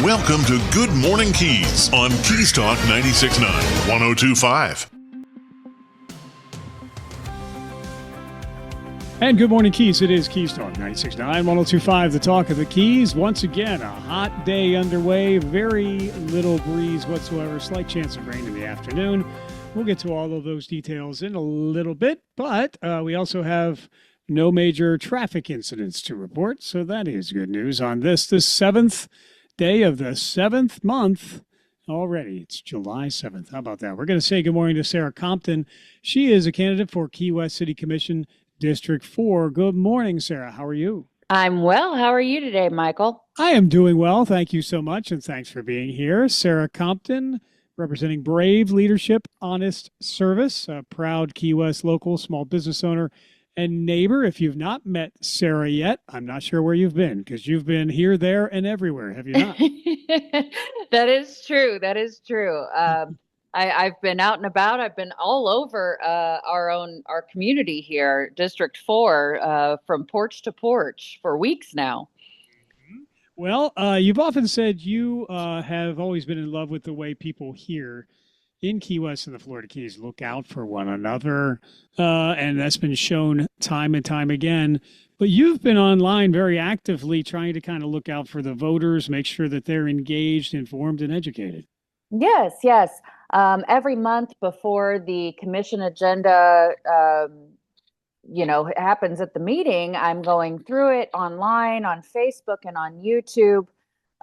Welcome to Good Morning Keys on Keys Talk 96.9, 102.5. And good morning, Keys. It is Keys Talk 96.9, 102.5, the talk of the Keys. Once again, a hot day underway. Very little breeze whatsoever. Slight chance of rain in the afternoon. We'll get to all of those details in a little bit, but we also have no major traffic incidents to report, so that is good news on the 7th day of the 7th month. Already, it's July 7th. How about that? We're going to say good morning to Sarah Compton. She is a candidate for Key West City Commission District 4. Good morning, Sarah. How are you? I'm well. How are you today, Michael? I am doing well. Thank you so much, and thanks for being here. Sarah Compton, representing Brave Leadership, Honest Service, a proud Key West local small business owner and neighbor. If you've not met Sarah yet, I'm not sure where you've been, because you've been here, there, and everywhere, have you not? That is true. That is true. I've been out and about. I've been all over our community here, District 4, from porch to porch for weeks now. Well, you've often said you have always been in love with the way people here in Key West and the Florida Keys look out for one another, and that's been shown time and time again. But you've been online very actively trying to kind of look out for the voters, make sure that they're engaged, informed, and educated. Yes. Every month before the commission agenda, happens at the meeting, I'm going through it online, on Facebook and on YouTube,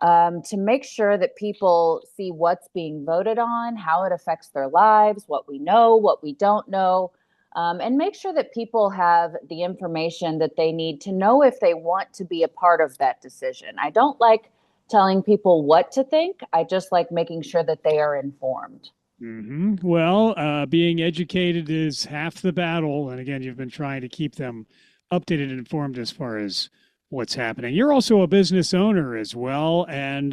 to make sure that people see what's being voted on, how it affects their lives, what we know, what we don't know, and make sure that people have the information that they need to know if they want to be a part of that decision. I don't like telling people what to think. I just like making sure that they are informed. Mm-hmm. Well, being educated is half the battle. And again, you've been trying to keep them updated and informed as far as what's happening. You're also a business owner as well. And,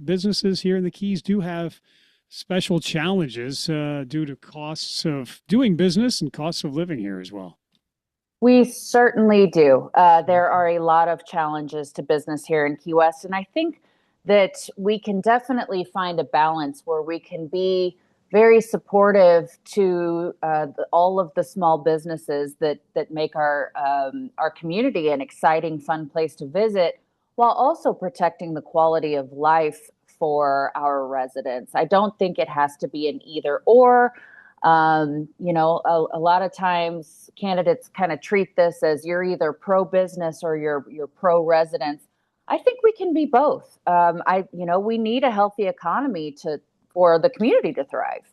businesses here in the Keys do have special challenges due to costs of doing business and costs of living here as well. We certainly do. There are a lot of challenges to business here in Key West. And I think that we can definitely find a balance where we can be very supportive to all of the small businesses that make our community an exciting, fun place to visit, while also protecting the quality of life for our residents. I don't think it has to be an either or. A lot of times candidates kind of treat this as you're either pro-business or you're pro-residents. I think we can be both. We need a healthy economy for the community to thrive.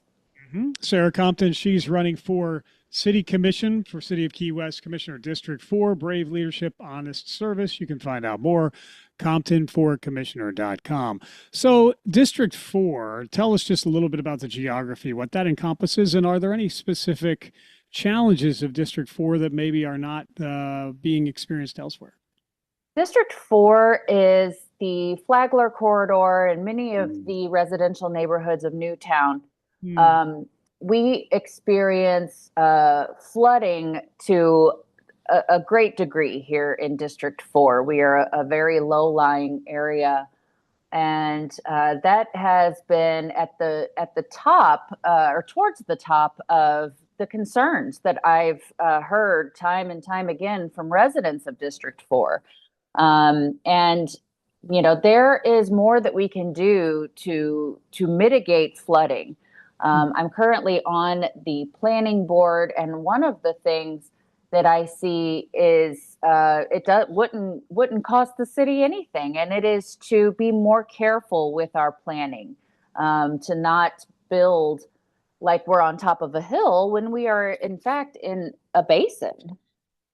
Mm-hmm. Sarah Compton, she's running for City Commission for City of Key West, Commissioner District 4, Brave Leadership, Honest Service. You can find out more, comptonforcommissioner.com. So District 4, tell us just a little bit about the geography, what that encompasses, and are there any specific challenges of District 4 that maybe are not being experienced elsewhere? District 4 is the Flagler corridor and many of the residential neighborhoods of Newtown. We experience flooding to a great degree here in District 4. We are a very low-lying area, and that has been at the top or towards the top of the concerns that I've heard time and time again from residents of District 4. There is more that we can do to mitigate flooding. I'm currently on the planning board, and one of the things that I see is wouldn't cost the city anything, and it is to be more careful with our planning, to not build like we're on top of a hill when we are in fact in a basin.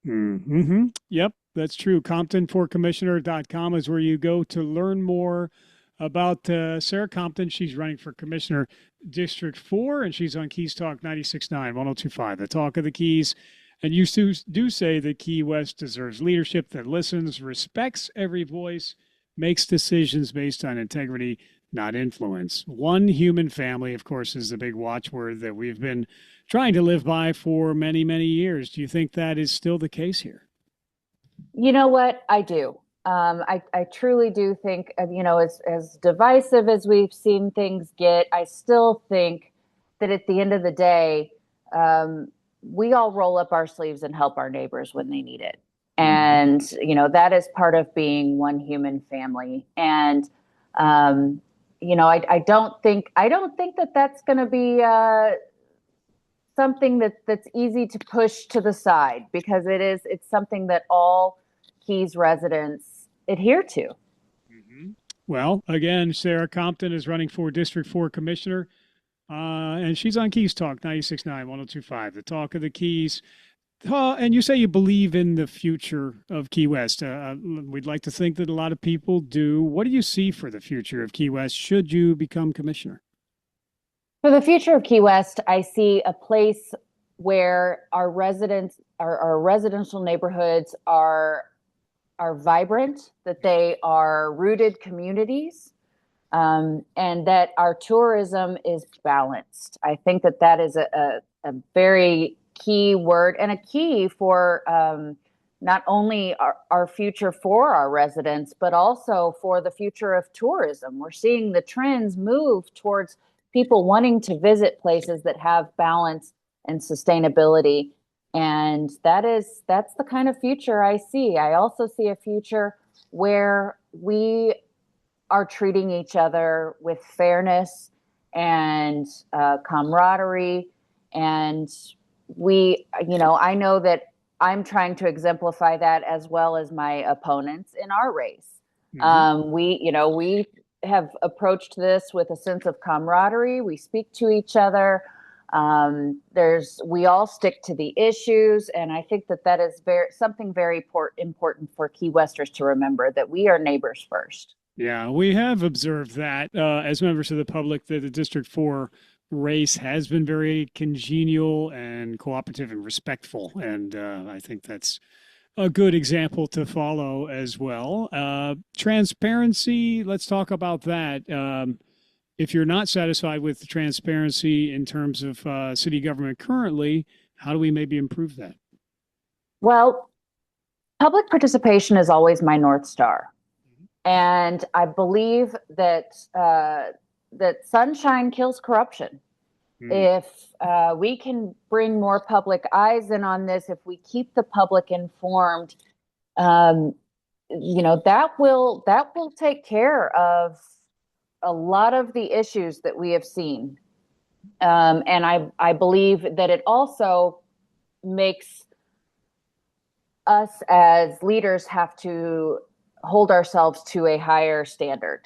Mm-hmm. Yep, that's true. Comptonforcommissioner.com is where you go to learn more about Sarah Compton. She's running for Commissioner District 4, and she's on Keys Talk 96.9, 102.5, the talk of the Keys. And you do say that Key West deserves leadership that listens, respects every voice, makes decisions based on integrity, not influence. One human family, of course, is the big watchword that we've been trying to live by for many, many years. Do you think that is still the case here? You know what? I do. I truly do think, as divisive as we've seen things get, I still think that at the end of the day, we all roll up our sleeves and help our neighbors when they need it. And, that is part of being one human family. And, I don't think that that's going to be something that's easy to push to the side, because it's something that all Keys residents adhere to. Well, again, Sarah Compton is running for District 4 Commissioner, and she's on Keys Talk 96.9, 102.5, the talk of the Keys. And you say you believe in the future of Key West. We'd like to think that a lot of people do. What do you see for the future of Key West should you become commissioner? For the future of Key West, I see a place where our residents, our residential neighborhoods are vibrant, that they are rooted communities, and that our tourism is balanced. I think that is a very key word, and a key for not only our future for our residents, but also for the future of tourism. We're seeing the trends move towards people wanting to visit places that have balance and sustainability. And that's the kind of future I see. I also see a future where we are treating each other with fairness and camaraderie. And I know that I'm trying to exemplify that as well as my opponents in our race. We have approached this with a sense of camaraderie. We speak to each other. We all stick to the issues, and I think that is something very important for Key Westers to remember, that we are neighbors first. Yeah, we have observed that as members of the public, that the District 4 race has been very congenial and cooperative and respectful, and I think that's a good example to follow as well. Transparency, let's talk about that. If you're not satisfied with the transparency in terms of city government currently, how do we maybe improve that? Well, public participation is always my North Star. And I believe that sunshine kills corruption. If we can bring more public eyes in on this, if we keep the public informed, that will take care of a lot of the issues that we have seen. And I believe that it also makes us as leaders have to hold ourselves to a higher standard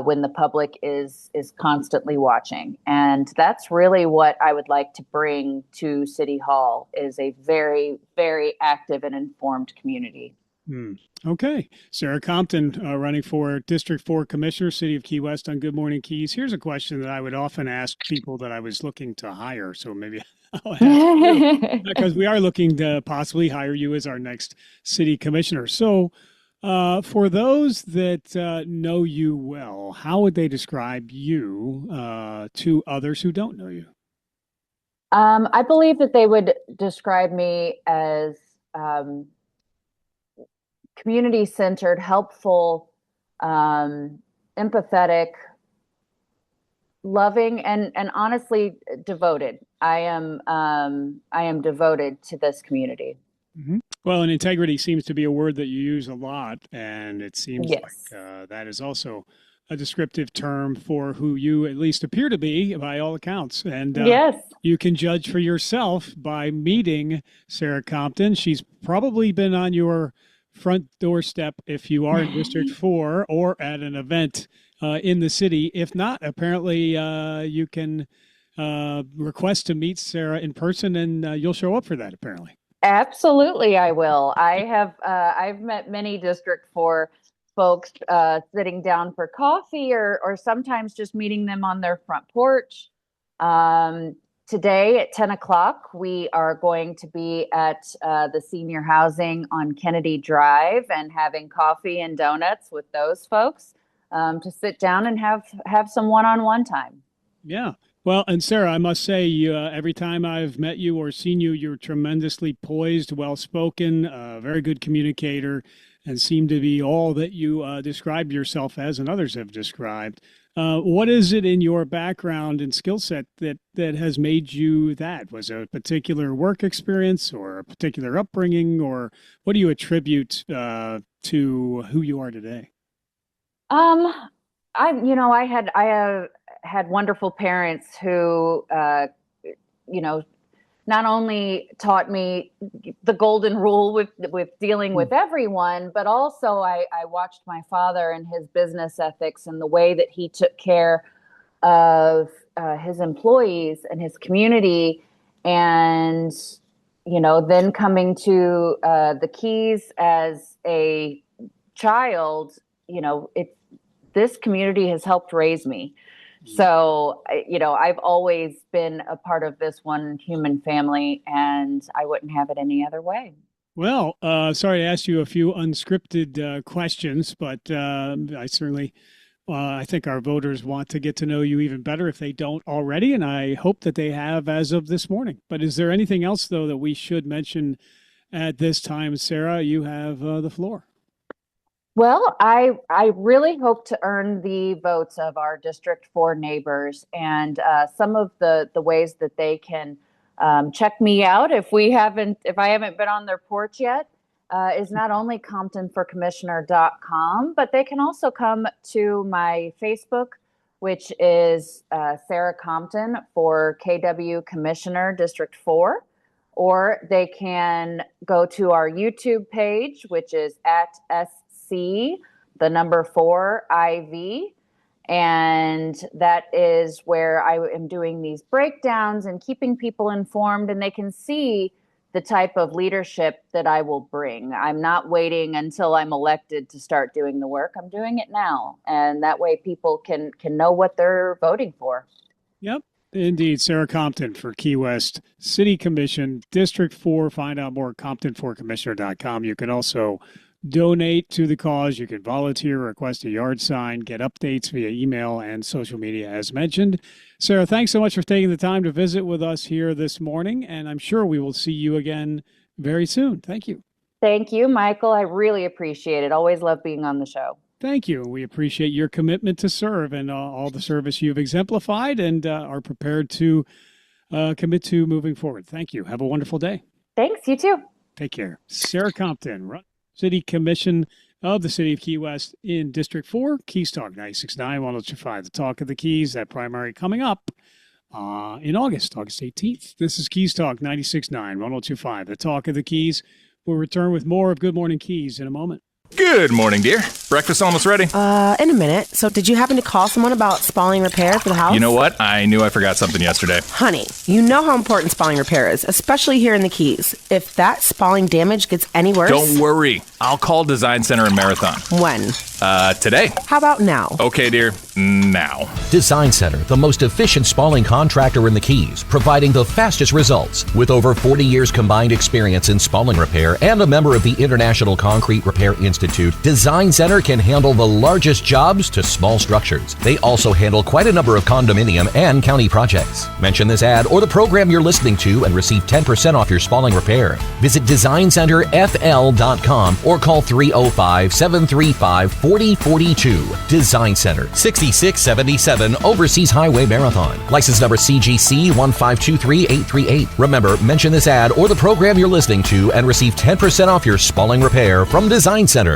when the public is constantly watching. And that's really what I would like to bring to City Hall, is a very, very active and informed community. Okay. Sarah Compton running for District 4 Commissioner, City of Key West on Good Morning Keys. Here's a question that I would often ask people that I was looking to hire. So maybe I'll ask you, because we are looking to possibly hire you as our next city commissioner. So for those that know you well, how would they describe you to others who don't know you? I believe that they would describe me as community-centered, helpful, empathetic, loving, and honestly devoted. I am devoted to this community. Well, and integrity seems to be a word that you use a lot, and it seems like that is also a descriptive term for who you at least appear to be by all accounts. And you can judge for yourself by meeting Sarah Compton. She's probably been on your front doorstep if you are in District 4 or at an event in the city. If not, apparently you can request to meet Sarah in person, and you'll show up for that, apparently. Absolutely, I will. I've met many District 4 folks sitting down for coffee or sometimes just meeting them on their front porch. Today at 10 o'clock, we are going to be at the senior housing on Kennedy Drive and having coffee and donuts with those folks to sit down and have some one-on-one time. Yeah. Well, and Sarah, I must say, every time I've met you or seen you, you're tremendously poised, well-spoken, very good communicator, and seem to be all that you describe yourself as and others have described. What is it in your background and skill set that has made you that? Was it a particular work experience or a particular upbringing, or what do you attribute to who you are today? I had wonderful parents who, not only taught me the golden rule with dealing with everyone, but also I watched my father and his business ethics and the way that he took care of his employees and his community. And, then coming to the Keys as a child, this community has helped raise me. So, I've always been a part of this one human family, and I wouldn't have it any other way. Well, sorry to ask you a few unscripted questions, but I think our voters want to get to know you even better if they don't already, and I hope that they have as of this morning. But is there anything else, though, that we should mention at this time? Sarah, you have the floor. Well, I really hope to earn the votes of our District 4 neighbors, and some of the ways that they can check me out if I haven't been on their porch yet is not only ComptonForCommissioner.com, but they can also come to my Facebook, which is Sarah Compton for KW Commissioner District 4. Or they can go to our YouTube page, which is at SC4IV. And that is where I am doing these breakdowns and keeping people informed, and they can see the type of leadership that I will bring. I'm not waiting until I'm elected to start doing the work. I'm doing it now. And that way people can know what they're voting for. Yep. Indeed. Sarah Compton for Key West City Commission, District 4. Find out more at ComptonForCommissioner.com. You can also donate to the cause. You can volunteer, request a yard sign, get updates via email and social media as mentioned. Sarah, thanks so much for taking the time to visit with us here this morning, and I'm sure we will see you again very soon. Thank you. Thank you, Michael. I really appreciate it. Always love being on the show. Thank you. We appreciate your commitment to serve and all the service you've exemplified and are prepared to commit to moving forward. Thank you. Have a wonderful day. Thanks. You too. Take care. Sarah Compton, City Commission of the City of Key West in District 4, Keys Talk 96.9, 102.5. The Talk of the Keys, that primary coming up in August 18th. This is Keys Talk 96.9, 102.5. The Talk of the Keys. We'll return with more of Good Morning Keys in a moment. Good morning, dear. Breakfast almost ready? In a minute. So did you happen to call someone about spalling repair for the house? You know what? I knew I forgot something yesterday. Honey, you know how important spalling repair is, especially here in the Keys. If that spalling damage gets any worse... Don't worry. I'll call Design Center in Marathon. When? Today. How about now? Okay, dear. Now. Design Center, the most efficient spalling contractor in the Keys, providing the fastest results. With over 40 years combined experience in spalling repair and a member of the International Concrete Repair Institute, Design Center can handle the largest jobs to small structures. They also handle quite a number of condominium and county projects. Mention this ad or the program you're listening to and receive 10% off your spalling repair. Visit DesignCenterFL.com or call 305-735-4042. Design Center, 6677 Overseas Highway Marathon. License number CGC 1523838. Remember, mention this ad or the program you're listening to and receive 10% off your spalling repair from Design Center.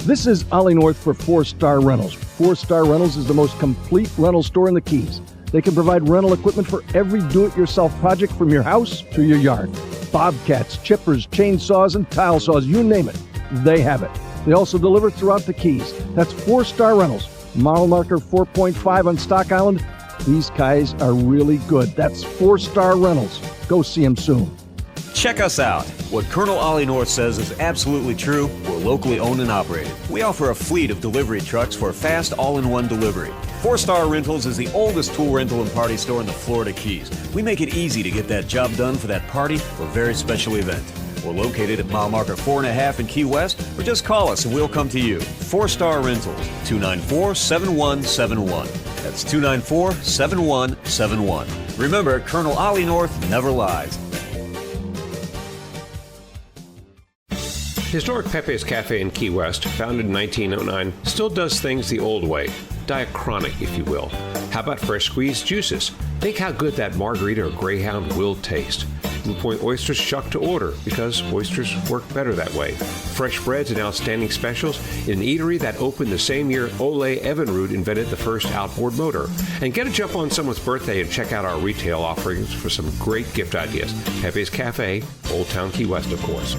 This is Ollie North for 4-Star Rentals. 4-Star Rentals is the most complete rental store in the Keys. They can provide rental equipment for every do-it-yourself project from your house to your yard. Bobcats, chippers, chainsaws, and tile saws, you name it, they have it. They also deliver throughout the Keys. That's 4-Star Rentals. Model marker 4.5 on Stock Island. These guys are really good. That's 4-Star Rentals. Go see them soon. Check us out. What Colonel Ollie North says is absolutely true. We're locally owned and operated. We offer a fleet of delivery trucks for fast all-in-one delivery. 4-Star Rentals is the oldest tool rental and party store in the Florida Keys. We make it easy to get that job done for that party or very special event. We're located at mile marker 4.5 in Key West, or just call us and we'll come to you. 4-Star Rentals, 294-7171. That's 294-7171. Remember, Colonel Ollie North never lies. Historic Pepe's Cafe in Key West, founded in 1909, still does things the old way. Diachronic, if you will. How about fresh squeezed juices? Think how good that margarita or greyhound will taste. Blue Point oysters shucked to order because oysters work better that way. Fresh breads and outstanding specials in an eatery that opened the same year Ole Evinrude invented the first outboard motor. And get a jump on someone's birthday and check out our retail offerings for some great gift ideas. Pepe's Cafe, Old Town Key West, of course.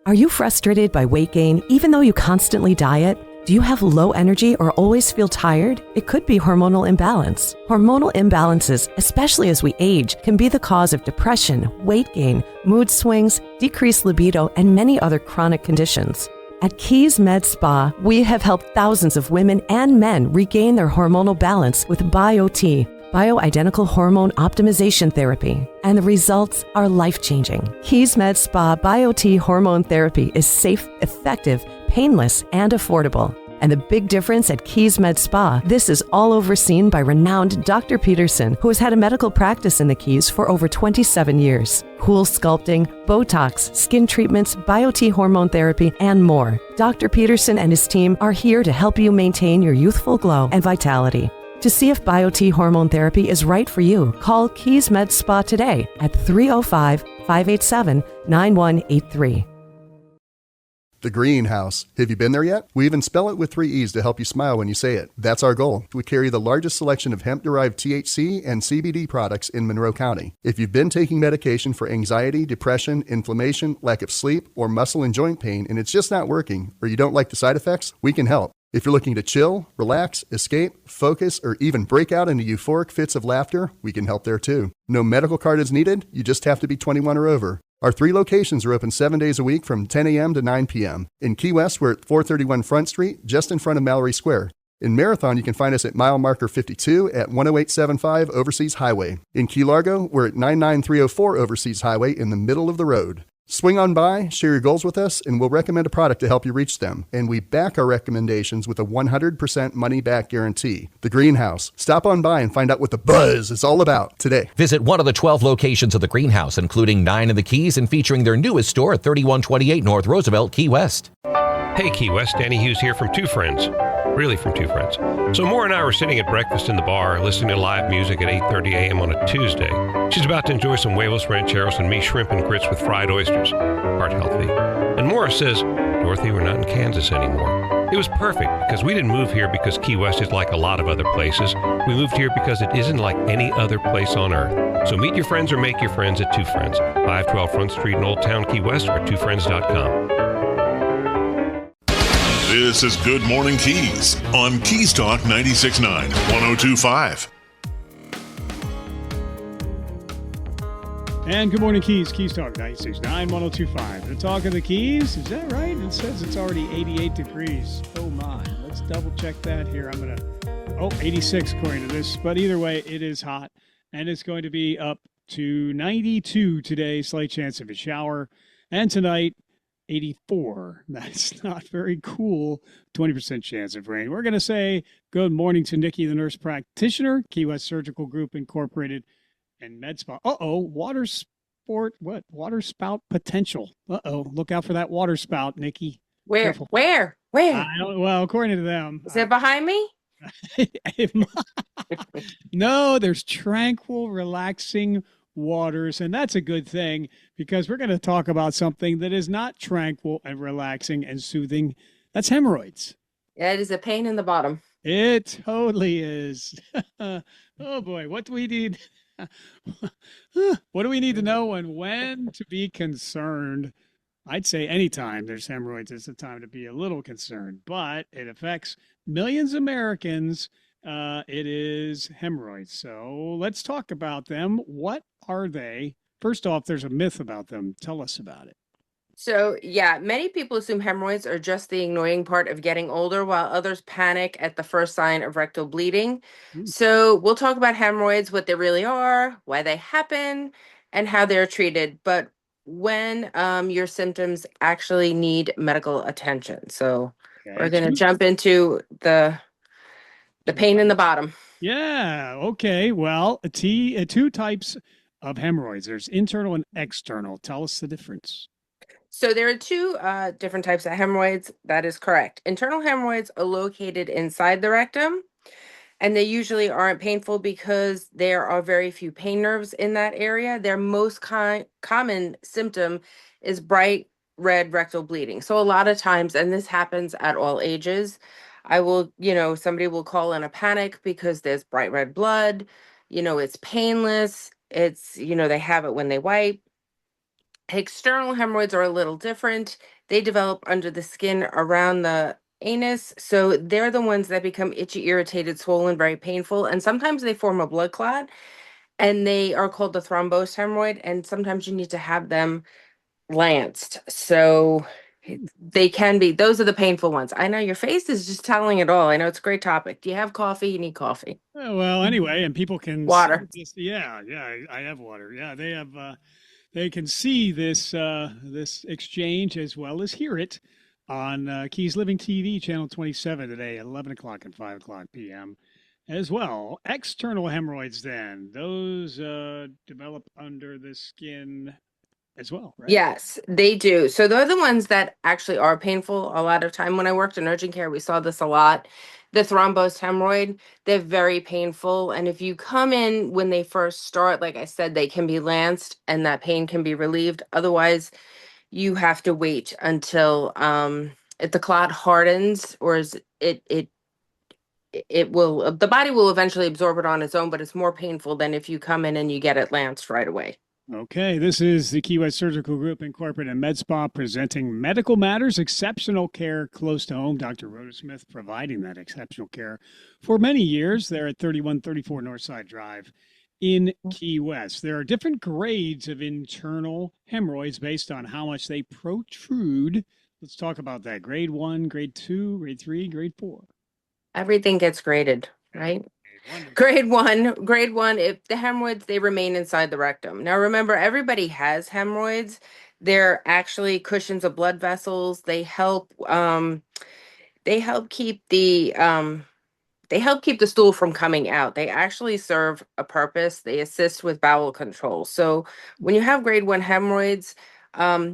Are you frustrated by weight gain even though you constantly diet? Do you have low energy or always feel tired? It could be hormonal imbalance. Hormonal imbalances, especially as we age, can be the cause of depression, weight gain, mood swings, decreased libido, and many other chronic conditions. At Keys Med Spa, we have helped thousands of women and men regain their hormonal balance with BioT, bioidentical hormone optimization therapy, and the results are life-changing. Keys Med Spa BioT hormone therapy is safe, effective, painless, and affordable. And the big difference at Keys Med Spa, this is all overseen by renowned Dr. Peterson, who has had a medical practice in the Keys for over 27 years. Cool sculpting, Botox, skin treatments, BioT hormone therapy, and more. Dr. Peterson and his team are here to help you maintain your youthful glow and vitality. To see if BioT hormone therapy is right for you, call Keys Med Spa today at 305-587-9183. The Greenhouse. Have you been there yet? We even spell it with 3 E's to help you smile when you say it. That's our goal. We carry the largest selection of hemp-derived THC and CBD products in Monroe County. If you've been taking medication for anxiety, depression, inflammation, lack of sleep, or muscle and joint pain, and it's just not working, or you don't like the side effects, we can help. If you're looking to chill, relax, escape, focus, or even break out into euphoric fits of laughter, we can help there too. No medical card is needed. You just have to be 21 or over. Our 3 locations are open 7 days a week from 10 a.m. to 9 p.m. In Key West, we're at 431 Front Street, just in front of Mallory Square. In Marathon, you can find us at mile marker 52 at 10875 Overseas Highway. In Key Largo, we're at 99304 Overseas Highway in the middle of the road. Swing on by, share your goals with us, and we'll recommend a product to help you reach them. And we back our recommendations with a 100% money-back guarantee. The Greenhouse. Stop on by and find out what the buzz is all about today. Visit one of the 12 locations of the Greenhouse, including 9 in the Keys and featuring their newest store at 3128 North Roosevelt, Key West. Hey, Key West, Danny Hughes here from Two Friends. Really from Two Friends. So Maura and I were sitting at breakfast in the bar, listening to live music at 8:30 a.m. on a Tuesday. She's about to enjoy some huevos rancheros and me shrimp and grits with fried oysters. Heart healthy. And Maura says, Dorothy, we're not in Kansas anymore. It was perfect because we didn't move here because Key West is like a lot of other places. We moved here because it isn't like any other place on earth. So meet your friends or make your friends at Two Friends, 512 Front Street in Old Town Key West, or twofriends.com. This is Good Morning Keys on Keys Talk 96.9, 102.5. And Good Morning Keys, Keys Talk 96.9, 102.5. The talk of the Keys, is that right? It says it's already 88 degrees. Oh my, let's double check that here. 86 according to this. But either way, it is hot. And it's going to be up to 92 today, slight chance of a shower. And tonight, 84. That's not very cool. 20% chance of rain. We're going to say good morning to Nikki, the nurse practitioner, Key West Surgical Group Incorporated, and Med Spa. Water spout potential. Look out for that water spout, Nikki. Where? Careful. Where? Well, according to them. Is it behind me? No, there's tranquil, relaxing waters, and that's a good thing because we're going to talk about something that is not tranquil and relaxing and soothing. That's hemorrhoids. Yeah, it is a pain in the bottom. It totally is. Oh boy, what do we need? What do we need to know and when to be concerned? I'd say anytime there's hemorrhoids is the time to be a little concerned, but it affects millions of Americans. It is hemorrhoids. So let's talk about them. What are they? First off, there's a myth about them. Tell us about it. So, yeah, many people assume hemorrhoids are just the annoying part of getting older, while others panic at the first sign of rectal bleeding. So we'll talk about hemorrhoids, what they really are, why they happen, and how they're treated. But when your symptoms actually need medical attention. So we're going to jump into the pain in the bottom. Yeah. Okay. Well, two types of hemorrhoids. There's internal and external. Tell us the difference. So there are two different types of hemorrhoids. That is correct. Internal hemorrhoids are located inside the rectum, and they usually aren't painful because there are very few pain nerves in that area. Their most common symptom is bright red rectal bleeding. So a lot of times, and this happens at all ages, somebody will call in a panic because there's bright red blood. It's painless. They have it when they wipe. External hemorrhoids are a little different. They develop under the skin around the anus. So they're the ones that become itchy, irritated, swollen, very painful. And sometimes they form a blood clot and they are called the thrombosed hemorrhoid. And sometimes you need to have them lanced. So they can be, those are the painful ones. I know your face is just telling it all. I know it's a great topic. Do you have coffee? You need coffee. Well, anyway, and people can Water. Yeah, I have water. Yeah, they have. They can see this exchange as well as hear it on Keys Living TV, channel 27 today at 11 o'clock and 5 o'clock p.m. as well. External hemorrhoids, then those develop under the skin as well, right? Yes, they do. So they're the ones that actually are painful a lot of time. When I worked in urgent care, we saw this a lot. The thrombosed hemorrhoid, they're very painful. And if you come in when they first start, like I said, they can be lanced and that pain can be relieved. Otherwise, you have to wait until if the clot hardens or the body will eventually absorb it on its own, but it's more painful than if you come in and you get it lanced right away. Okay, this is the Key West Surgical Group Incorporated and Med Spa presenting Medical Matters, exceptional care close to home. Dr. Rhoda Smith providing that exceptional care for many years there at 3134 Northside Drive in Key West. There are different grades of internal hemorrhoids based on how much they protrude. Let's talk about that. Grade 1, grade 2, grade 3, grade 4. Everything gets graded, right? Grade one, if the hemorrhoids, they remain inside the rectum. Now remember, everybody has hemorrhoids. They're actually cushions of blood vessels. They help keep the stool from coming out. They actually serve a purpose. They assist with bowel control. So when you have grade 1 hemorrhoids,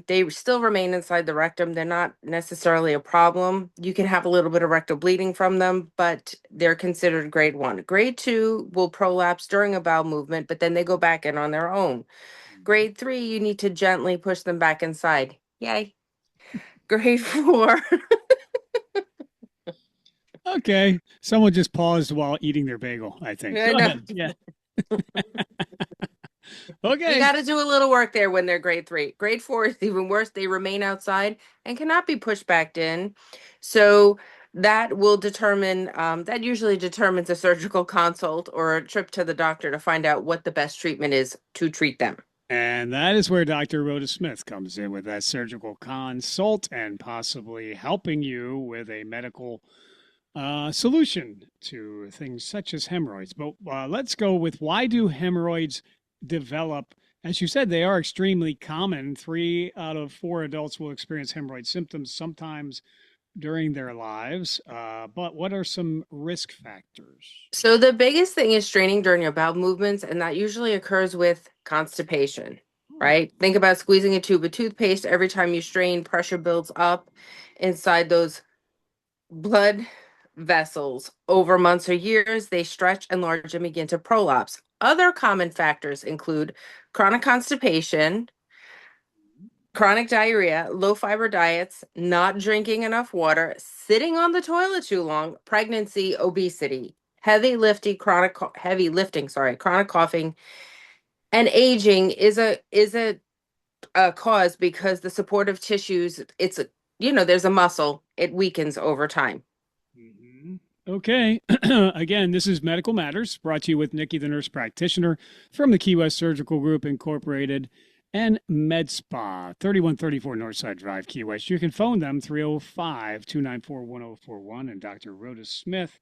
they still remain inside the rectum. They're not necessarily a problem. You can have a little bit of rectal bleeding from them, but they're considered grade 1. Grade 2 will prolapse during a bowel movement, but then they go back in on their own. Grade 3, you need to gently push them back inside. Yay. Grade 4. Okay, someone just paused while eating their bagel, I think. Go ahead. Yeah. Okay. You got to do a little work there when they're grade 3. Grade 4 is even worse. They remain outside and cannot be pushed back in. So that will determine, that usually determines a surgical consult or a trip to the doctor to find out what the best treatment is to treat them. And that is where Dr. Rhoda Smith comes in with that surgical consult and possibly helping you with a medical solution to things such as hemorrhoids. But let's go with, why do hemorrhoids develop? As you said, they are extremely common. 3 out of 4 adults will experience hemorrhoid symptoms sometimes during their lives. But what are some risk factors? So the biggest thing is straining during your bowel movements, and that usually occurs with constipation, right? Think about squeezing a tube of toothpaste. Every time you strain, pressure builds up inside those blood vessels. Over months or years, they stretch, enlarge, and begin to prolapse. Other common factors include chronic constipation, chronic diarrhea, low fiber diets, not drinking enough water, sitting on the toilet too long, pregnancy, obesity, chronic coughing, and aging is a cause, because the supportive tissues, there's a muscle, it weakens over time. Okay. Again, this is Medical Matters, brought to you with Nikki, the nurse practitioner from the Key West Surgical Group Incorporated and Med Spa, 3134 Northside Drive, Key West. You can phone them 305-294-1041. And Dr. Rhoda Smith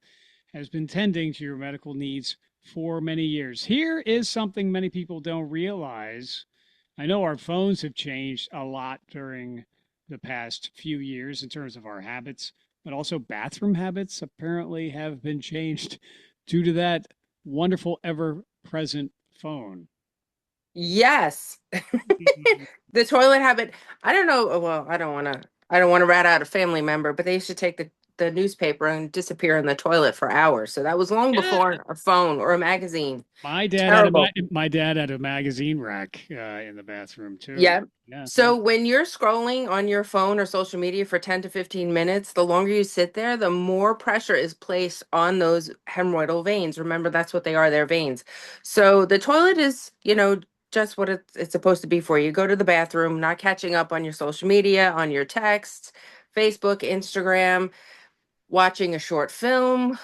has been tending to your medical needs for many years. Here is something many people don't realize. I know our phones have changed a lot during the past few years in terms of our habits, but also bathroom habits apparently have been changed due to that wonderful ever-present phone. Yes. The toilet habit. I don't know. Well, I don't want to rat out a family member, but they used to take the newspaper and disappear in the toilet for hours. So that was long Yeah. before a phone or a magazine. My dad Terrible. my dad had a magazine rack in the bathroom too. Yeah. Yeah. So when you're scrolling on your phone or social media for 10 to 15 minutes, the longer you sit there, the more pressure is placed on those hemorrhoidal veins. Remember, that's what they are, they're veins. So the toilet is, just what it's supposed to be for you. Go to the bathroom, not catching up on your social media, on your texts, Facebook, Instagram, watching a short film.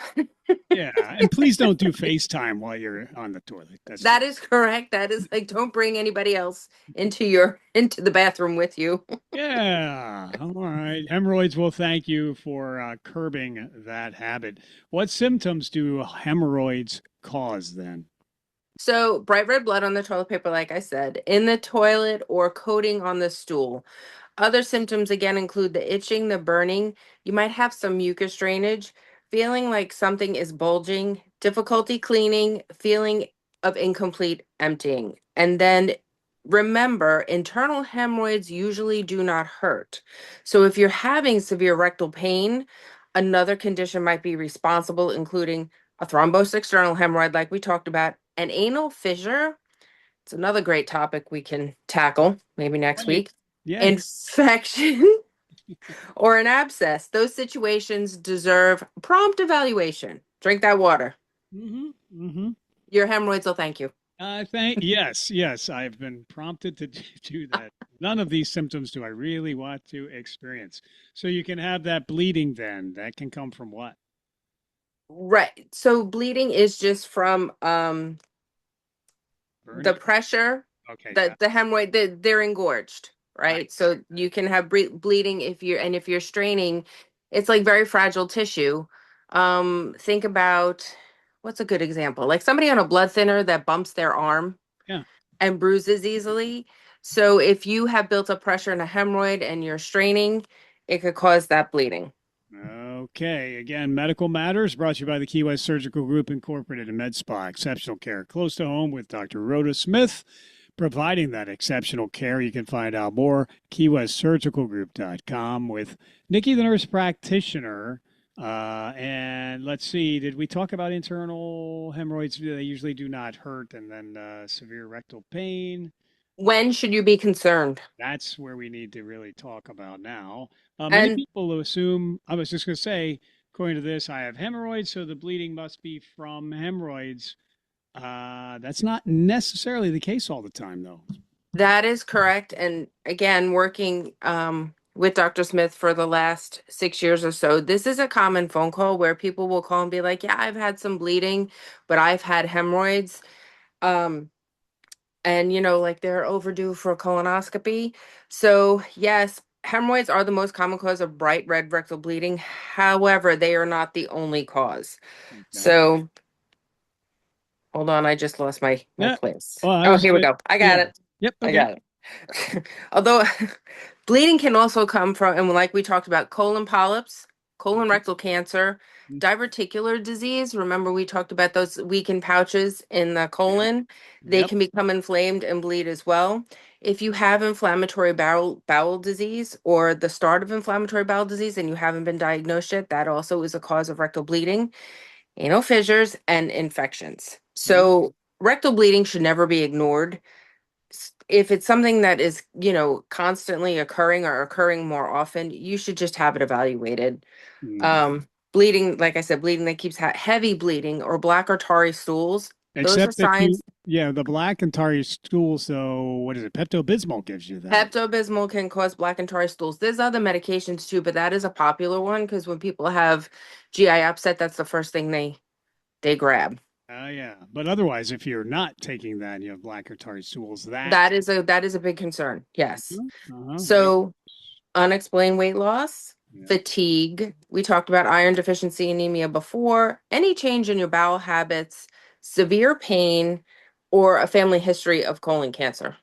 Yeah, and please don't do FaceTime while you're on the toilet. That's That is correct. That is like, don't bring anybody else into the bathroom with you. yeah. All right. Hemorrhoids will thank you for curbing that habit. What symptoms do hemorrhoids cause then? So, bright red blood on the toilet paper, like I said, in the toilet or coating on the stool. Other symptoms again include the itching, the burning. You might have some mucus drainage, feeling like something is bulging, difficulty cleaning, feeling of incomplete emptying. And then remember, internal hemorrhoids usually do not hurt. So if you're having severe rectal pain, another condition might be responsible, including a thrombosed external hemorrhoid, like we talked about, an anal fissure. It's another great topic we can tackle maybe next Right. week. Yeah. Infection or an abscess. Those situations deserve prompt evaluation. Drink that water. Mm-hmm. Mm-hmm. Your hemorrhoids will thank you. Yes. I've been prompted to do that. None of these symptoms do I really want to experience. So you can have that bleeding then. That can come from what? Right. So bleeding is just from the Burning? pressure, Okay, yeah. the hemorrhoid, they're engorged, right? So you can have bleeding if you're straining, it's like very fragile tissue. Think about what's a good example? Like somebody on a blood thinner that bumps their arm Yeah. and bruises easily. So if you have built up pressure in a hemorrhoid and you're straining, it could cause that bleeding. Okay. Again, Medical Matters brought to you by the Key West Surgical Group Incorporated and Med Spa. Exceptional care close to home with Dr. Rhoda Smith, providing that exceptional care. You can find out more keywestsurgicalgroup.com with Nikki, the nurse practitioner. And let's see, did we talk about internal hemorrhoids? They usually do not hurt, and then severe rectal pain. When should you be concerned? That's where we need to really talk about now. Many And people assume, I was just going to say, according to this, I have hemorrhoids, so the bleeding must be from hemorrhoids. That's not necessarily the case all the time, though. that is correct. And again, working with Dr. Smith for the last 6 years or so, this is a common phone call where people will call and be like, yeah, I've had some bleeding, but I've had hemorrhoids. And, like they're overdue for a colonoscopy. So, yes, hemorrhoids are the most common cause of bright red rectal bleeding. However, they are not the only cause. Okay. So, hold on, I just lost my Yeah. place. Well, Oh, here we go. I got it. Yep. I Okay. got it. Although bleeding can also come from, and like we talked about, colon polyps, colon rectal cancer, diverticular disease. Remember, we talked about those weakened pouches in the colon. They Yep. can become inflamed and bleed as well. If you have inflammatory bowel disease or the start of inflammatory bowel disease and you haven't been diagnosed yet, that also is a cause of rectal bleeding, anal fissures, and infections. So rectal bleeding should never be ignored. If it's something that is, constantly occurring or occurring more often, you should just have it evaluated. Bleeding, like I said, bleeding that keeps heavy bleeding or black or tarry stools, those are Except if signs. the black and tarry stool. So what is it? Pepto-Bismol gives you that. Pepto-Bismol can cause black and tarry stools. There's other medications too, but that is a popular one because when people have GI upset, that's the first thing they grab. Yeah. But otherwise, if you're not taking that, you have black or tarry stools. That is a big concern. Yes. Uh-huh. So unexplained weight loss, fatigue. We talked about iron deficiency anemia before. Any change in your bowel habits, severe pain, or a family history of colon cancer.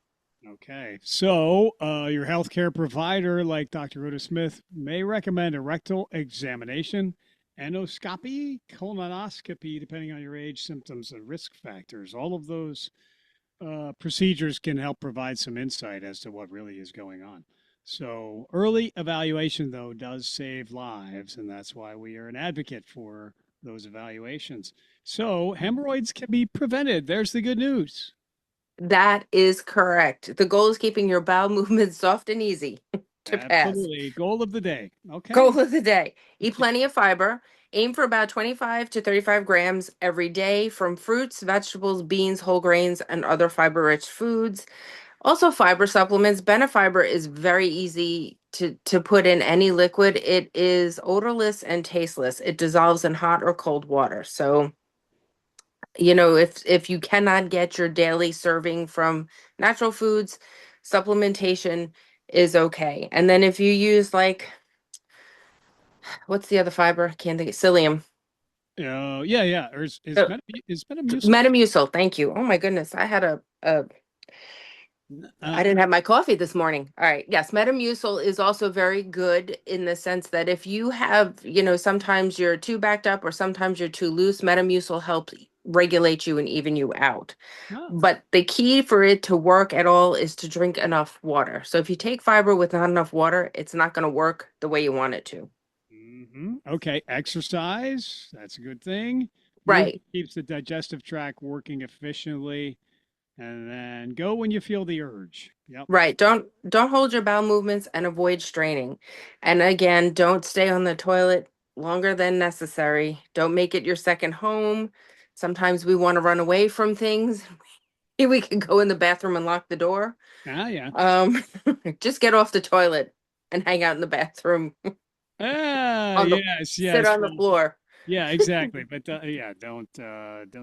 Okay. So your healthcare provider, like Dr. Rhoda Smith, may recommend a rectal examination, endoscopy, colonoscopy, depending on your age, symptoms, and risk factors. All of those procedures can help provide some insight as to what really is going on. So early evaluation, though, does save lives, and that's why we are an advocate for those evaluations. So hemorrhoids can be prevented. There's the good news. That is correct. The goal is keeping your bowel movements soft and easy to pass. Absolutely. Goal of the day. Okay. Goal of the day. Eat plenty of fiber. Aim for about 25 to 35 grams every day from fruits, vegetables, beans, whole grains, and other fiber rich foods. Also, fiber supplements. Benefiber is very easy to put in any liquid. It is odorless and tasteless. It dissolves in hot or cold water. So, if you cannot get your daily serving from natural foods, supplementation is okay. And then if you use what's the other fiber? Can't think of psyllium. Yeah. Or is Metamucil? Metamucil. Thank you. Oh my goodness. I had I didn't have my coffee this morning. All right. Yes, Metamucil is also very good in the sense that if you have, sometimes you're too backed up or sometimes you're too loose, Metamucil helps regulate you and even you out. Oh. But the key for it to work at all is to drink enough water. So if you take fiber with not enough water, it's not going to work the way you want it to. Okay. Exercise. That's a good thing. Right. Movement keeps the digestive tract working efficiently. And then go when you feel the urge. Yep. Right. Don't hold your bowel movements and avoid straining. And again, don't stay on the toilet longer than necessary. Don't make it your second home. Sometimes we want to run away from things. We can go in the bathroom and lock the door. Yeah. Just get off the toilet and hang out in the bathroom. Yes. Sit on the floor. Yeah, exactly. But don't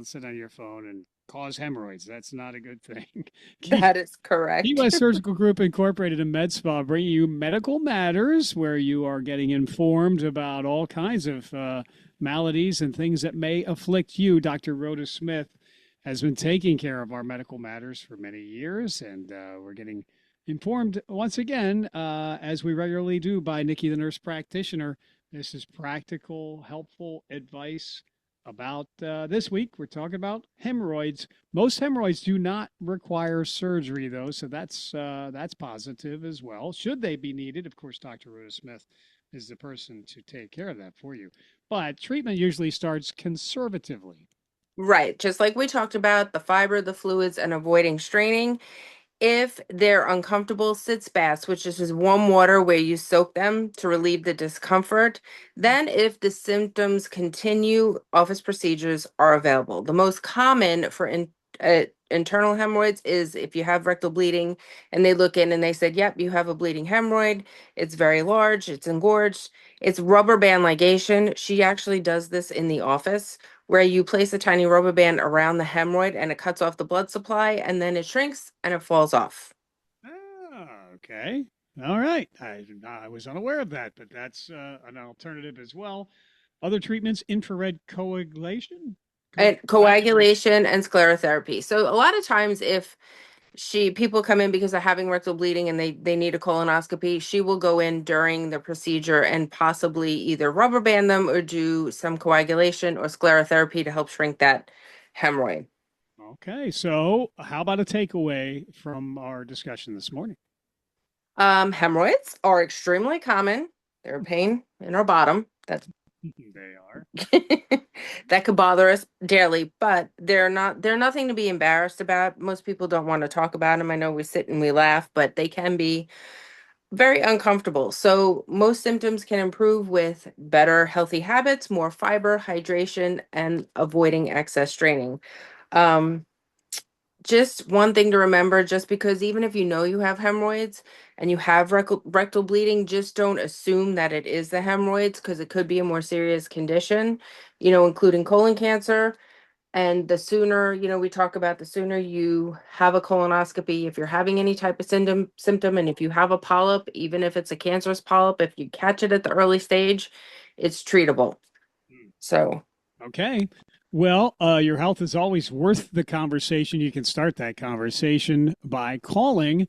sit on your phone and cause hemorrhoids. That's not a good thing. That is correct. Key West Surgical Group Incorporated and Med Spa bringing you Medical Matters, where you are getting informed about all kinds of maladies and things that may afflict you. Dr. Rhoda Smith has been taking care of our medical matters for many years, and we're getting informed once again, as we regularly do, by Nikki, the nurse practitioner. This is practical, helpful advice about this week. We're talking about hemorrhoids. Most hemorrhoids do not require surgery, though, so that's positive as well. Should they be needed, of course, Dr. Rhoda Smith is the person to take care of that for you. But treatment usually starts conservatively. Right. Just like we talked about, the fiber, the fluids, and avoiding straining. If they're uncomfortable, sitz baths, which is just warm water where you soak them to relieve the discomfort. Then, if the symptoms continue, office procedures are available. The most common for internal hemorrhoids is if you have rectal bleeding and they look in and they said, yep, you have a bleeding hemorrhoid. It's very large. It's engorged. It's rubber band ligation. She actually does this in the office, where you place a tiny rubber band around the hemorrhoid and it cuts off the blood supply and then it shrinks and it falls off. Okay. All right. I was unaware of that, but that's an alternative as well. Other treatments, infrared coagulation? And coagulation and sclerotherapy. So a lot of times if people come in because they're having rectal bleeding and they need a colonoscopy, she will go in during the procedure and possibly either rubber band them or do some coagulation or sclerotherapy to help shrink that hemorrhoid. Okay, so how about a takeaway from our discussion this morning? Hemorrhoids are extremely common. They're a pain in our bottom. They are. That could bother us daily, but they're nothing to be embarrassed about. Most people don't want to talk about them. I know we sit and we laugh, but they can be very uncomfortable. So most symptoms can improve with better healthy habits, more fiber, hydration, and avoiding excess straining. Just one thing to remember, just because even if you know you have hemorrhoids and you have rectal bleeding, just don't assume that it is the hemorrhoids, because it could be a more serious condition, including colon cancer. And the sooner, we talk about the sooner you have a colonoscopy, if you're having any type of symptom, and if you have a polyp, even if it's a cancerous polyp, if you catch it at the early stage, it's treatable. So. Okay. Well, your health is always worth the conversation. You can start that conversation by calling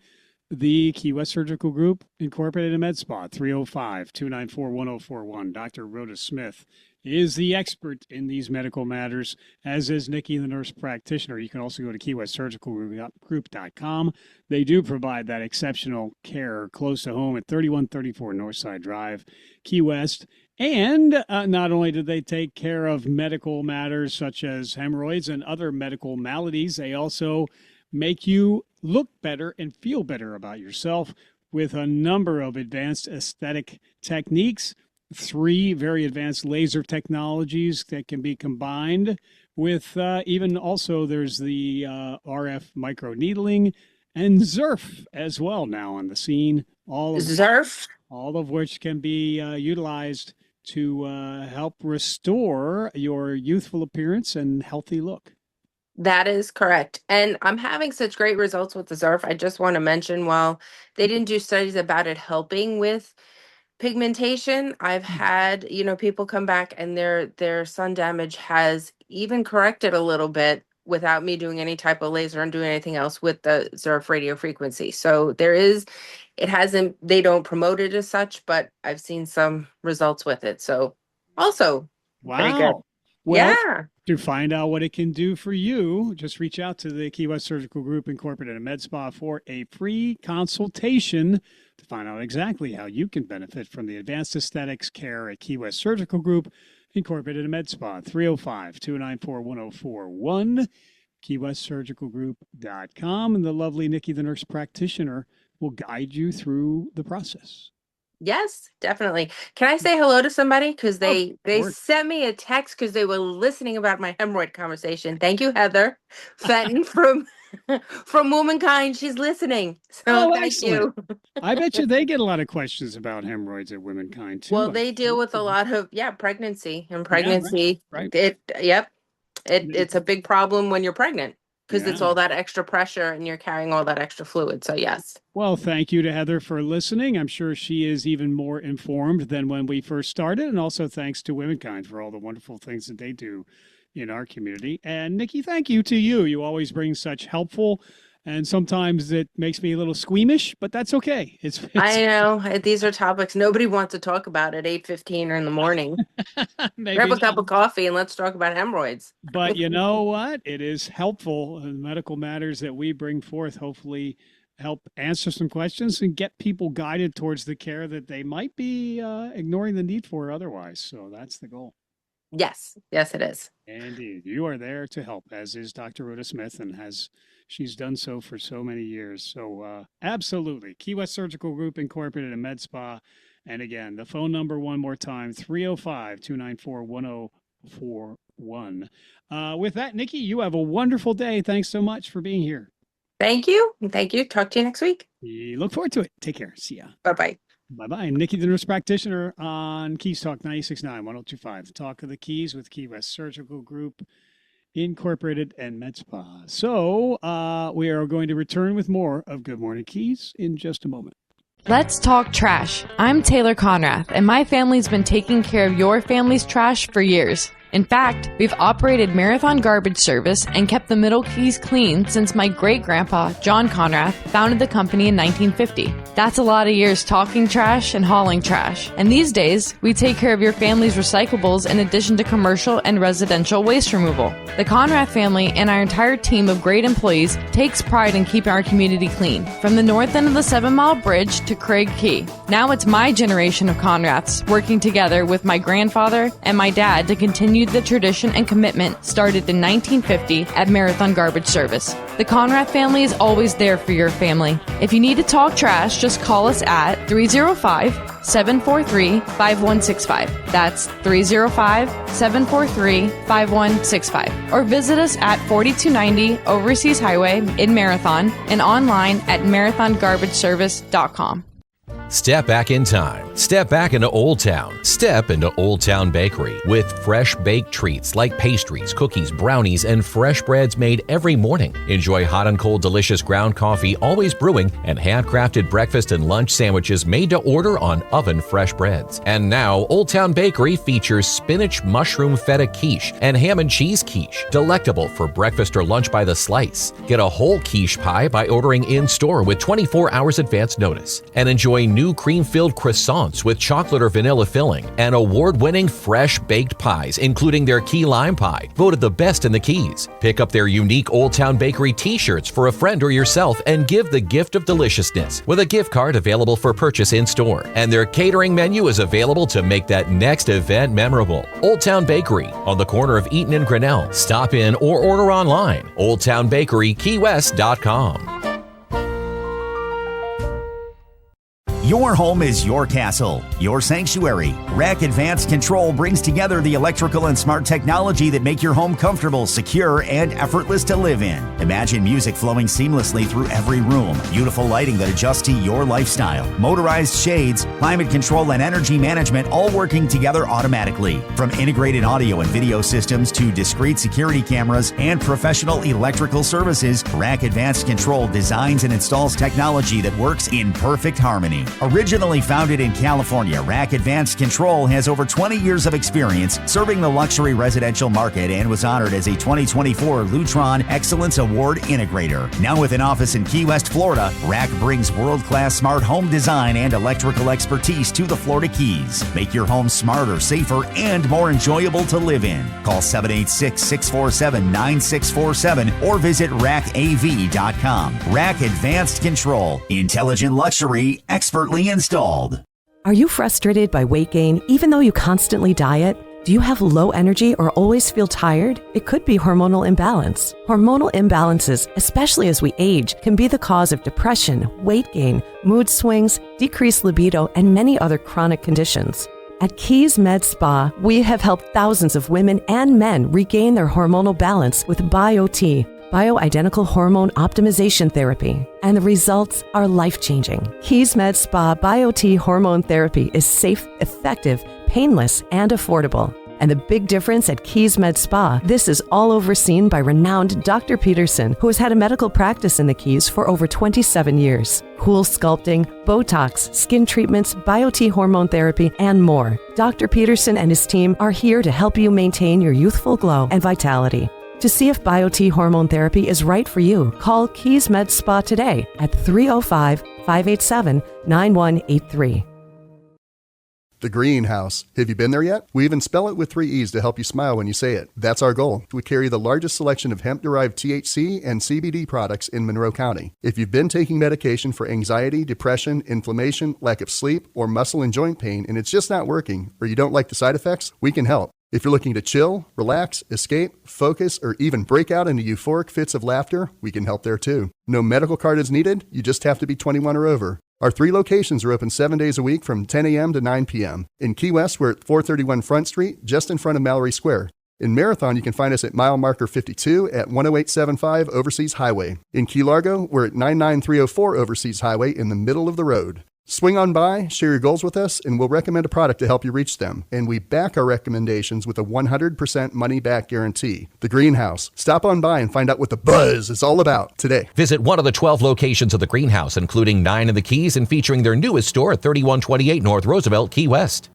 the Key West Surgical Group Incorporated Med Spa, 305-294-1041. Dr. Rhoda Smith is the expert in these medical matters, as is Nikki, the nurse practitioner. You can also go to keywestsurgicalgroup.com. They do provide that exceptional care close to home at 3134 Northside Drive, Key West. And not only do they take care of medical matters such as hemorrhoids and other medical maladies, they also make you look better and feel better about yourself with a number of advanced aesthetic techniques, 3 very advanced laser technologies that can be combined with even also there's the RF microneedling and ZERF as well now on the scene. All of which can be utilized to help restore your youthful appearance and healthy look. That is correct. And I'm having such great results with the ZERF. I just want to mention, while they didn't do studies about it helping with pigmentation, I've had, people come back and their sun damage has even corrected a little bit without me doing any type of laser and doing anything else with the ZERF radio frequency. So they don't promote it as such, but I've seen some results with it. So also pretty good. Well, to find out what it can do for you, just reach out to the Key West Surgical Group Incorporated Med Spa for a free consultation to find out exactly how you can benefit from the advanced aesthetics care at Key West Surgical Group Incorporated Med Spa, 305-294-1041, keywestsurgicalgroup.com, and the lovely Nikki, the nurse practitioner, will guide you through the process. Yes, definitely. Can I say hello to somebody? Because they sent me a text because they were listening about my hemorrhoid conversation. Thank you, Heather Fenton from Womankind. She's listening. So thank you. I bet you they get a lot of questions about hemorrhoids at Womankind too. Well, they deal with a lot of pregnancy and pregnancy. Yeah, right. It's a big problem when you're pregnant. Because it's all that extra pressure and you're carrying all that extra fluid. So, yes. Well, thank you to Heather for listening. I'm sure she is even more informed than when we first started. And also thanks to Womankind for all the wonderful things that they do in our community. And Nikki, thank you to you. You always bring such helpful, and sometimes it makes me a little squeamish, but that's okay. I know. These are topics nobody wants to talk about at 8:15 or in the morning. Grab a cup of coffee and let's talk about hemorrhoids. But you know what? It is helpful. The medical matters that we bring forth hopefully help answer some questions and get people guided towards the care that they might be ignoring the need for otherwise. So that's the goal. Yes. Yes, it is. Indeed. You are there to help, as is Dr. Rhoda Smith, and she's done so for so many years. So absolutely. Key West Surgical Group Incorporated and Med Spa. And again, the phone number one more time, 305-294-1041. With that, Nikki, you have a wonderful day. Thanks so much for being here. Thank you. Thank you. Talk to you next week. We look forward to it. Take care. See ya. Bye-bye. Bye-bye. Nikki, the nurse practitioner on Keys Talk 96.9, 102.5. The Talk of the Keys with Key West Surgical Group Incorporated and Med Spa. So we are going to return with more of Good Morning Keys in just a moment. Let's talk trash. I'm Taylor Conrath, and my family's been taking care of your family's trash for years. In fact, we've operated Marathon Garbage Service and kept the Middle Keys clean since my great-grandpa, John Conrath, founded the company in 1950. That's a lot of years talking trash and hauling trash. And these days, we take care of your family's recyclables in addition to commercial and residential waste removal. The Conrath family and our entire team of great employees takes pride in keeping our community clean, from the north end of the 7 Mile Bridge to Craig Key. Now it's my generation of Conraths working together with my grandfather and my dad to continue the tradition and commitment started in 1950 at Marathon Garbage Service. The Conrath family is always there for your family. If you need to talk trash, just call us at 305-743-5165. That's 305-743-5165. Or visit us at 4290 Overseas Highway in Marathon and online at marathongarbageservice.com. Step back in time. Step back into Old Town. Step into Old Town Bakery with fresh baked treats like pastries, cookies, brownies, and fresh breads made every morning. Enjoy hot and cold delicious ground coffee always brewing and handcrafted breakfast and lunch sandwiches made to order on oven fresh breads. And now Old Town Bakery features spinach mushroom feta quiche and ham and cheese quiche, delectable for breakfast or lunch by the slice. Get a whole quiche pie by ordering in-store with 24 hours advance notice. And enjoy new cream-filled croissants with chocolate or vanilla filling and award-winning fresh baked pies, including their key lime pie, voted the best in the Keys. Pick up their unique Old Town Bakery t-shirts for a friend or yourself and give the gift of deliciousness with a gift card available for purchase in-store. And their catering menu is available to make that next event memorable. Old Town Bakery on the corner of Eaton and Grinnell. Stop in or order online. OldTownBakeryKeyWest.com. Your home is your castle, your sanctuary. Rack Advanced Control brings together the electrical and smart technology that make your home comfortable, secure, and effortless to live in. Imagine music flowing seamlessly through every room, beautiful lighting that adjusts to your lifestyle, motorized shades, climate control, and energy management all working together automatically. From integrated audio and video systems to discrete security cameras and professional electrical services, Rack Advanced Control designs and installs technology that works in perfect harmony. Originally founded in California, Rack Advanced Control has over 20 years of experience serving the luxury residential market and was honored as a 2024 Lutron Excellence Award Integrator. Now with an office in Key West, Florida, Rack brings world-class smart home design and electrical expertise to the Florida Keys. Make your home smarter, safer, and more enjoyable to live in. Call 786-647-9647 or visit rackav.com. Rack Advanced Control. Intelligent luxury, expertly installed. Are you frustrated by weight gain even though you constantly diet? Do you have low energy or always feel tired? It could be hormonal imbalance. Hormonal imbalances, especially as we age, can be the cause of depression, weight gain, mood swings, decreased libido, and many other chronic conditions. At Keys Med Spa, we have helped thousands of women and men regain their hormonal balance with BioT, bioidentical hormone optimization therapy, and the results are life-changing. Keys Med Spa BioT hormone therapy is safe, effective, painless, and affordable. And the big difference at Keys Med Spa, this is all overseen by renowned Dr. Peterson, who has had a medical practice in the Keys for over 27 years. Cool sculpting, Botox, skin treatments, BioT hormone therapy, and more. Dr. Peterson and his team are here to help you maintain your youthful glow and vitality. To see if BioT hormone therapy is right for you, call Keys Med Spa today at 305-587-9183. The Greenhouse. Have you been there yet? We even spell it with 3 E's to help you smile when you say it. That's our goal. We carry the largest selection of hemp-derived THC and CBD products in Monroe County. If you've been taking medication for anxiety, depression, inflammation, lack of sleep, or muscle and joint pain and it's just not working, or you don't like the side effects, we can help. If you're looking to chill, relax, escape, focus, or even break out into euphoric fits of laughter, we can help there too. No medical card is needed. You just have to be 21 or over. Our 3 locations are open 7 days a week from 10 a.m. to 9 p.m. In Key West, we're at 431 Front Street, just in front of Mallory Square. In Marathon, you can find us at mile marker 52 at 10875 Overseas Highway. In Key Largo, we're at 99304 Overseas Highway in the middle of the road. Swing on by, share your goals with us, and we'll recommend a product to help you reach them. And we back our recommendations with a 100% money-back guarantee. The Greenhouse. Stop on by and find out what the buzz is all about today. Visit one of the 12 locations of the Greenhouse, including 9 in the Keys and featuring their newest store at 3128 North Roosevelt, Key West.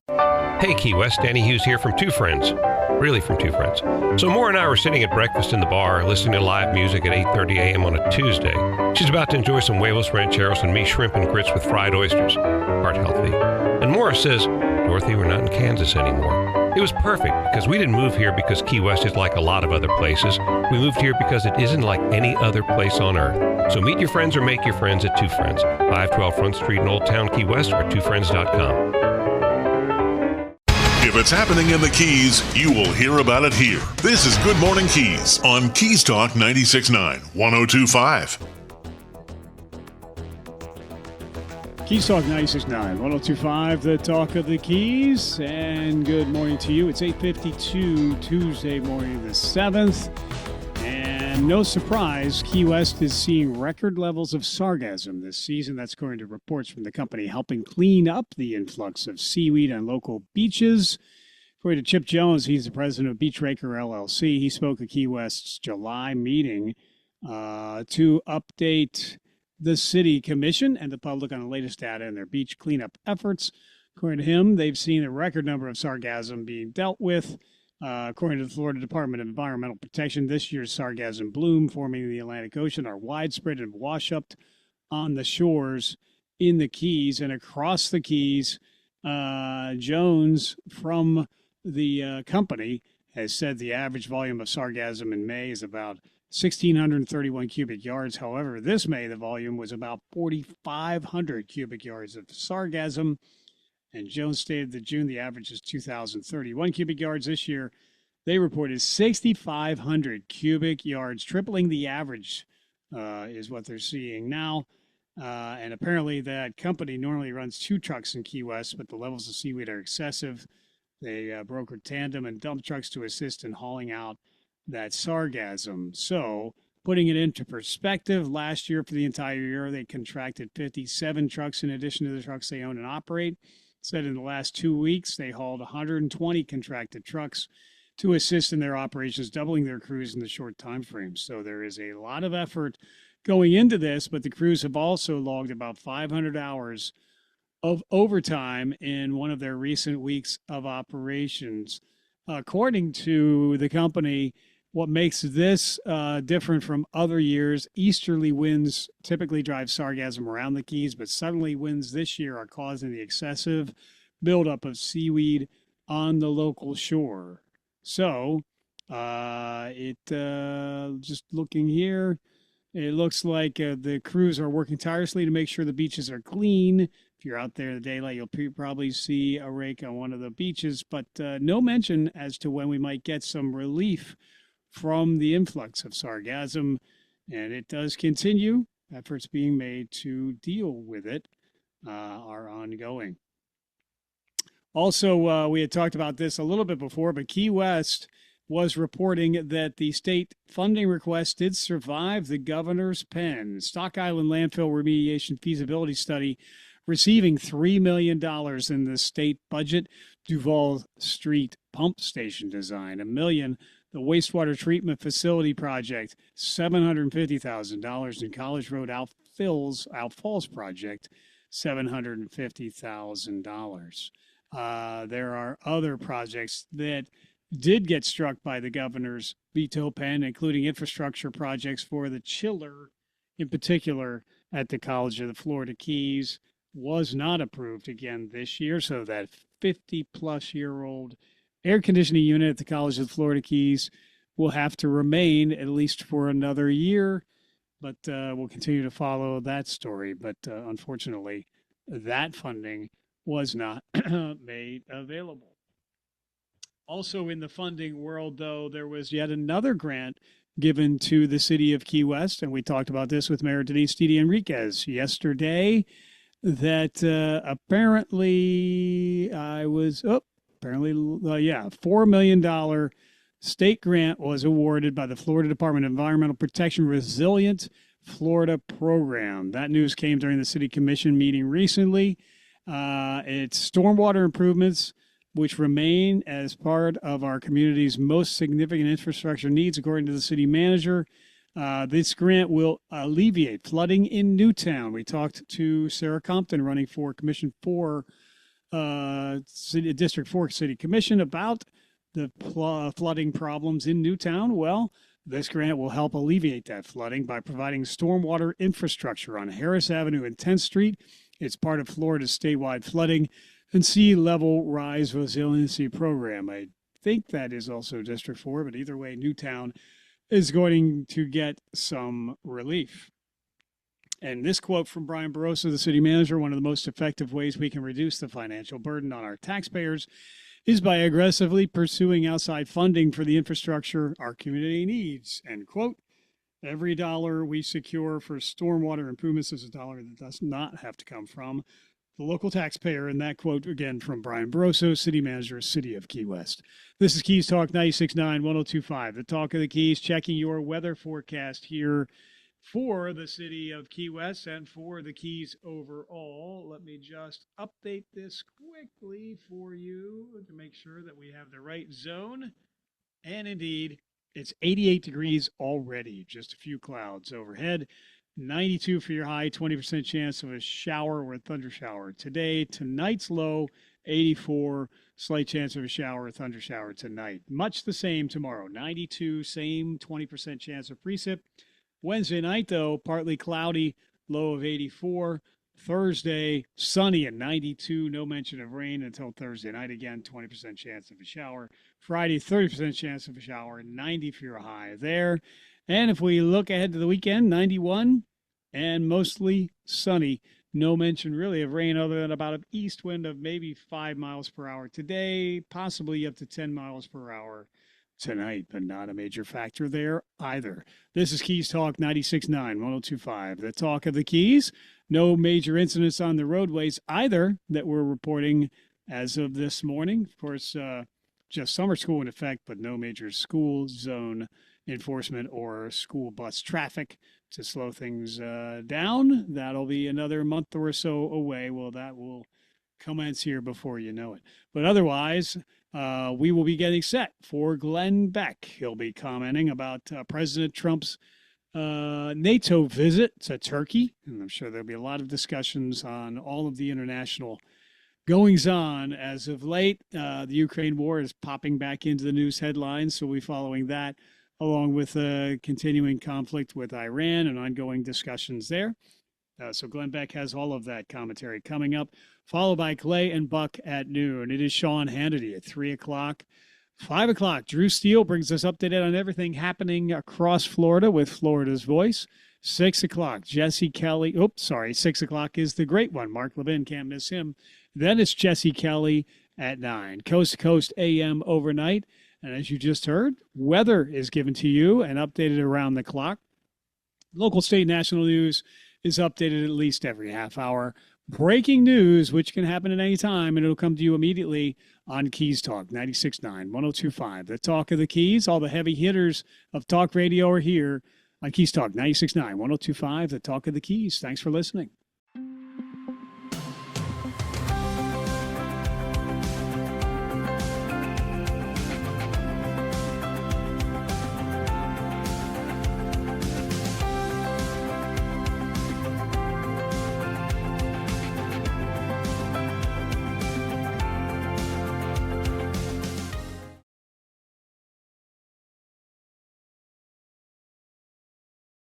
Hey, Key West, Danny Hughes here from Two Friends. Really from Two Friends. So Maura and I were sitting at breakfast in the bar, listening to live music at 8:30 a.m. on a Tuesday. She's about to enjoy some huevos rancheros and me shrimp and grits with fried oysters. Heart healthy. And Maura says, Dorothy, we're not in Kansas anymore. It was perfect because we didn't move here because Key West is like a lot of other places. We moved here because it isn't like any other place on earth. So meet your friends or make your friends at Two Friends, 512 Front Street in Old Town, Key West, or twofriends.com. If it's happening in the Keys, you will hear about it here. This is Good Morning Keys on Keys Talk 96.9, 102.5. Keys Talk 96.9, 102.5, the talk of the Keys. And good morning to you. It's 8:52 Tuesday morning the 7th. And no surprise, Key West is seeing record levels of sargassum this season. That's according to reports from the company helping clean up the influx of seaweed on local beaches. According to Chip Jones, he's the president of Beachraker LLC. He spoke at Key West's July meeting to update the city commission and the public on the latest data in their beach cleanup efforts. According to him, they've seen a record number of sargassum being dealt with. According to the Florida Department of Environmental Protection, this year's sargassum bloom forming the Atlantic Ocean are widespread and wash up on the shores in the Keys and across the Keys. Jones from the company has said the average volume of sargassum in May is about 1,631 cubic yards. However, this May, the volume was about 4,500 cubic yards of sargassum. And Jones stated that June, the average is 2,031 cubic yards. This year, they reported 6,500 cubic yards, tripling the average is what they're seeing now. And apparently that company normally runs 2 trucks in Key West, but the levels of seaweed are excessive. They brokered tandem and dump trucks to assist in hauling out that sargassum. So, putting it into perspective, last year for the entire year, they contracted 57 trucks in addition to the trucks they own and operate. Said in the last 2 weeks, they hauled 120 contracted trucks to assist in their operations, doubling their crews in the short time frame. So there is a lot of effort going into this, but the crews have also logged about 500 hours of overtime in one of their recent weeks of operations. According to the company, what makes this different from other years, easterly winds typically drive sargassum around the Keys, but southerly winds this year are causing the excessive buildup of seaweed on the local shore. So, just looking here, it looks like the crews are working tirelessly to make sure the beaches are clean. If you're out there in the daylight, you'll probably see a rake on one of the beaches, but no mention as to when we might get some relief from the influx of sargassum, and it does continue. Efforts being made to deal with it are ongoing. Also, we had talked about this a little bit before, but Key West was reporting that the state funding request did survive the governor's pen. Stock Island landfill remediation feasibility study receiving $3 million in the state budget. Duval Street pump station design, $1 million. The wastewater treatment facility project, $750,000. And College Road Outfalls project, $750,000. There are other projects that did get struck by the governor's veto pen, including infrastructure projects for the chiller, in particular at the College of the Florida Keys, was not approved again this year. So that 50-plus-year-old air conditioning unit at the College of the Florida Keys will have to remain at least for another year, but we'll continue to follow that story. But unfortunately, that funding was not made available. Also in the funding world, though, there was yet another grant given to the city of Key West, and we talked about this with Mayor Denise Didi Enriquez yesterday, that apparently $4 million state grant was awarded by the Florida Department of Environmental Protection Resilient Florida program. That news came during the city commission meeting recently. It's stormwater improvements, which remain as part of our community's most significant infrastructure needs, according to the city manager. This grant will alleviate flooding in Newtown. We talked to Sarah Compton, running for Commission 4, District 4 City Commission, about the flooding problems in Newtown. Well, this grant will help alleviate that flooding by providing stormwater infrastructure on Harris Avenue and 10th Street. It's part of Florida's statewide flooding and sea level rise resiliency program. I think that is also District 4, but either way, Newtown is going to get some relief. And this quote from Brian Barossa, the city manager: one of the most effective ways we can reduce the financial burden on our taxpayers is by aggressively pursuing outside funding for the infrastructure our community needs, end quote. Every dollar we secure for stormwater improvements is a dollar that does not have to come from the local taxpayer. And that quote again from Brian Barroso, City Manager, City of Key West. This is Keys Talk 96.9, 102.5. The Talk of the Keys, checking your weather forecast here for the City of Key West and for the Keys overall. Let me just update this quickly for you to make sure that we have the right zone. And indeed, it's 88 degrees already, just a few clouds overhead. 92 for your high, 20% chance of a shower or a thunder shower today. Tonight's low, 84, slight chance of a shower or thunder shower tonight. Much the same tomorrow, 92, same 20% chance of precip. Wednesday night, though, partly cloudy, low of 84. Thursday, sunny at 92, no mention of rain until Thursday night. Again, 20% chance of a shower. Friday, 30% chance of a shower, 90 for your high there. And if we look ahead to the weekend, 91 and mostly sunny. No mention really of rain other than about an east wind of maybe 5 miles per hour today, possibly up to 10 miles per hour tonight, but not a major factor there either. This is Keys Talk 96.9, 102.5. The Talk of the Keys. No major incidents on the roadways either that we're reporting as of this morning. Of course, just summer school in effect, but no major school zone enforcement or school bus traffic to slow things down. That'll be another month or so away. Well, that will commence here before you know it. But otherwise, we will be getting set for Glenn Beck. He'll be commenting about President Trump's NATO visit to Turkey. And I'm sure there'll be a lot of discussions on all of the international goings on as of late. The Ukraine war is popping back into the news headlines, so we'll be following that, along with continuing conflict with Iran and ongoing discussions there. So Glenn Beck has all of that commentary coming up, followed by Clay and Buck at noon. It is Sean Hannity at 3 o'clock. 5 o'clock, Drew Steele brings us updated on everything happening across Florida with Florida's Voice. 6 o'clock, Jesse Kelly. 6 o'clock is the great one. Mark Levin, can't miss him. Then it's Jesse Kelly at 9. Coast to Coast AM overnight. And as you just heard, weather is given to you and updated around the clock. Local, state, national news is updated at least every half hour. Breaking news, which can happen at any time, and it'll come to you immediately on Keys Talk 96.9, 102.5. The Talk of the Keys. All the heavy hitters of talk radio are here on Keys Talk 96.9, 102.5. The Talk of the Keys. Thanks for listening.